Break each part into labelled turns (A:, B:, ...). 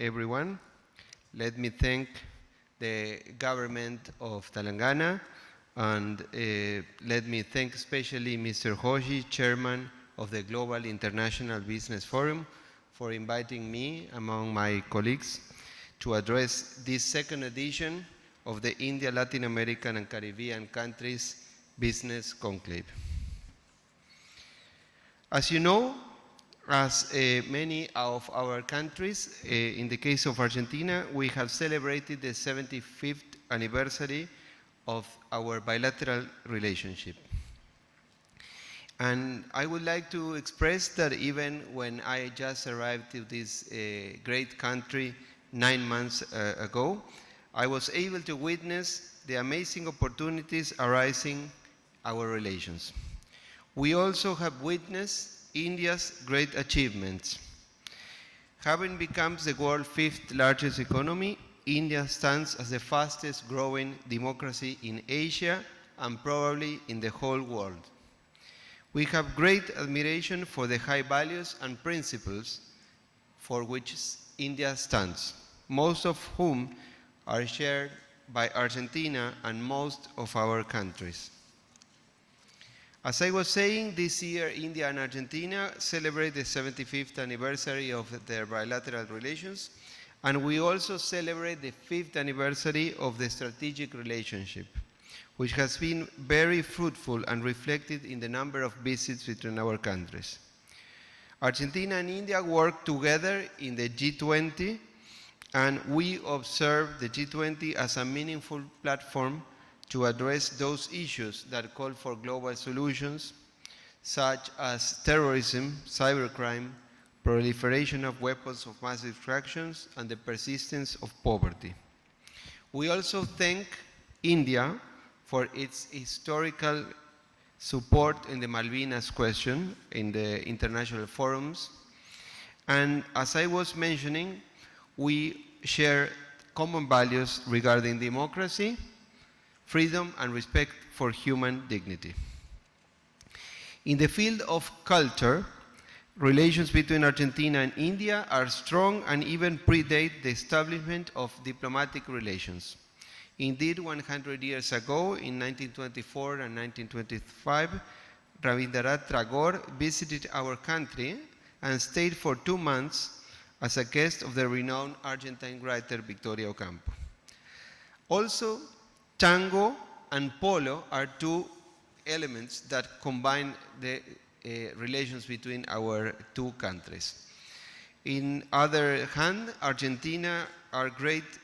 A: everyone. Let me thank the government of Telangana, and let me thank especially Mr. Hoshi, Chairman of the Global International Business Forum, for inviting me, among my colleagues, to address this second edition of the India, Latin American, and Caribbean countries Business Conclave. As you know, as many of our countries, in the case of Argentina, we have celebrated the 75th anniversary of our bilateral relationship. And I would like to express that even when I just arrived to this great country 9 months ago, I was able to witness the amazing opportunities arising our relations. We also have witnessed India's great achievements. Having become the world's 5th largest economy, India stands as the fastest growing democracy in Asia and probably in the whole world. We have great admiration for the high values and principles for which India stands, most of whom are shared by Argentina and most of our countries. As I was saying, this year India and Argentina celebrate the 75th anniversary of their bilateral relations, and we also celebrate the 5th anniversary of the strategic relationship, which has been very fruitful and reflected in the number of visits between our countries. Argentina and India work together in the G20, and we observe the G20 as a meaningful platform to address those issues that call for global solutions, such as terrorism, cybercrime, proliferation of weapons of mass destruction, and the persistence of poverty. We also thank India for its historical support in the Malvinas question in the international forums. And as I was mentioning, we share common values regarding democracy, freedom, and respect for human dignity. In the field of culture, relations between Argentina and India are strong and even predate the establishment of diplomatic relations. Indeed, 100 years ago, in 1924 and 1925, Rabindranath Tagore visited our country and stayed for 2 months as a guest of the renowned Argentine writer Victoria Ocampo. Also, tango and polo are 2 elements that combine the relations between our 2 countries. In other hand, Argentina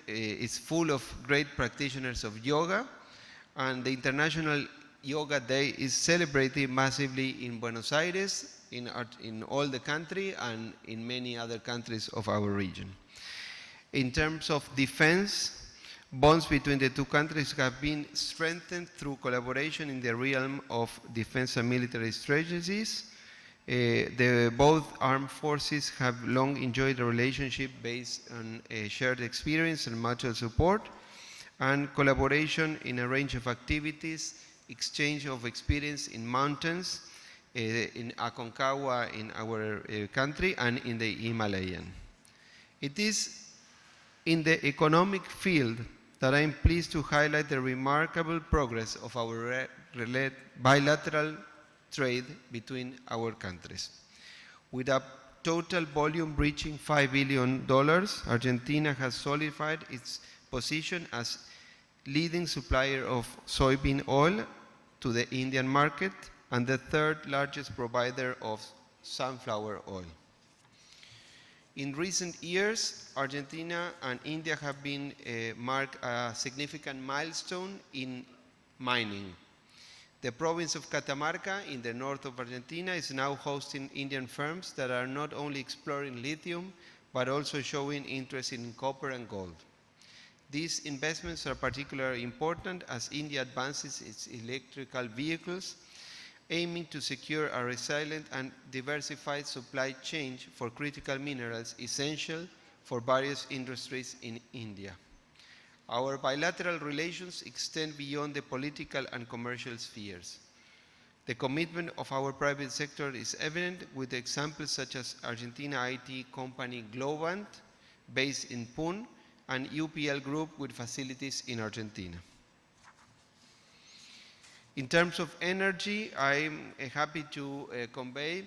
A: is full of great practitioners of yoga, and the International Yoga Day is celebrated massively in Buenos Aires, in all the country, and in many other countries of our region. In terms of defense, bonds between the 2 countries have been strengthened through collaboration in the realm of defense and military strategies. Both armed forces have long enjoyed a relationship based on shared experience and mutual support, and collaboration in a range of activities, exchange of experience in mountains, in Aconcagua in our country, and in the Himalayan. It is in the economic field that I am pleased to highlight the remarkable progress of our bilateral trade between our countries. With a total volume reaching $5 billion, Argentina has solidified its position as leading supplier of soybean oil to the Indian market and the 3rd largest provider of sunflower oil. In recent years, Argentina and India have been marked a significant milestone in mining. The province of Catamarca in the north of Argentina is now hosting Indian firms that are not only exploring lithium, but also showing interest in copper and gold. These investments are particularly important as India advances its electrical vehicles, aiming to secure a resilient and diversified supply chain for critical minerals essential for various industries in India. Our bilateral relations extend beyond the political and commercial spheres. The commitment of our private sector is evident with examples such as Argentina IT company Globant, based in Pune, and UPL Group with facilities in Argentina. In terms of energy, I'm happy to convey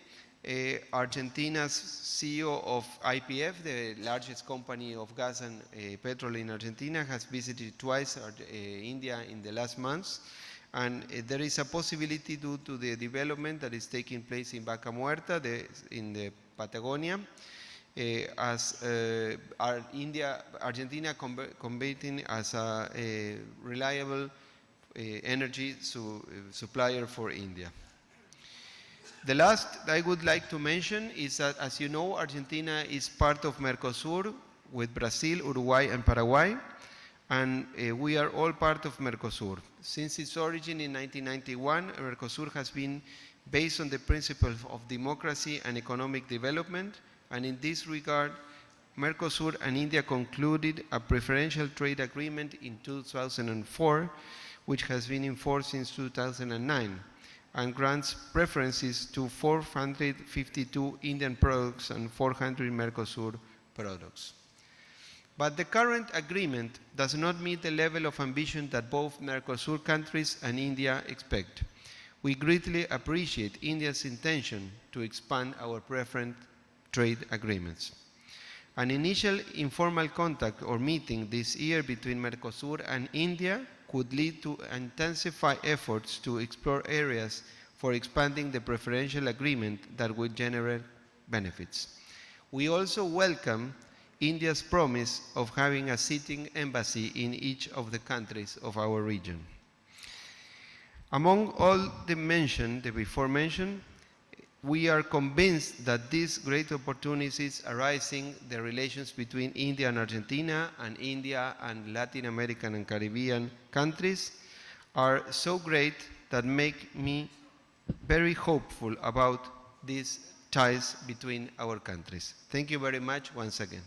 A: Argentina's CEO of IPF, the largest company of gas and petrol in Argentina, has visited twice India in the last months. And there is a possibility due to the development that is taking place in Vaca Muerta, in the Patagonia, as Argentina competing as a reliable energy supplier for India. The last I would like to mention is that, as you know, Argentina is part of Mercosur with Brazil, Uruguay, and Paraguay, and we are all part of Mercosur. Since its origin in 1991, Mercosur has been based on the principles of democracy and economic development, and in this regard, Mercosur and India concluded a preferential trade agreement in 2004, which has been in force since 2009, and grants preferences to 452 Indian products and 400 Mercosur products. But the current agreement does not meet the level of ambition that both Mercosur countries and India expect. We greatly appreciate India's intention to expand our preferred trade agreements. An initial informal contact or meeting this year between Mercosur and India could lead to intensify efforts to explore areas for expanding the preferential agreement that would generate benefits. We also welcome India's promise of having a sitting embassy in each of the countries of our region. Among all the before mentioned, we are convinced that these great opportunities arising the relations between India and Argentina and India and Latin American and Caribbean countries are so great that make me very hopeful about these ties between our countries. Thank you very much once again.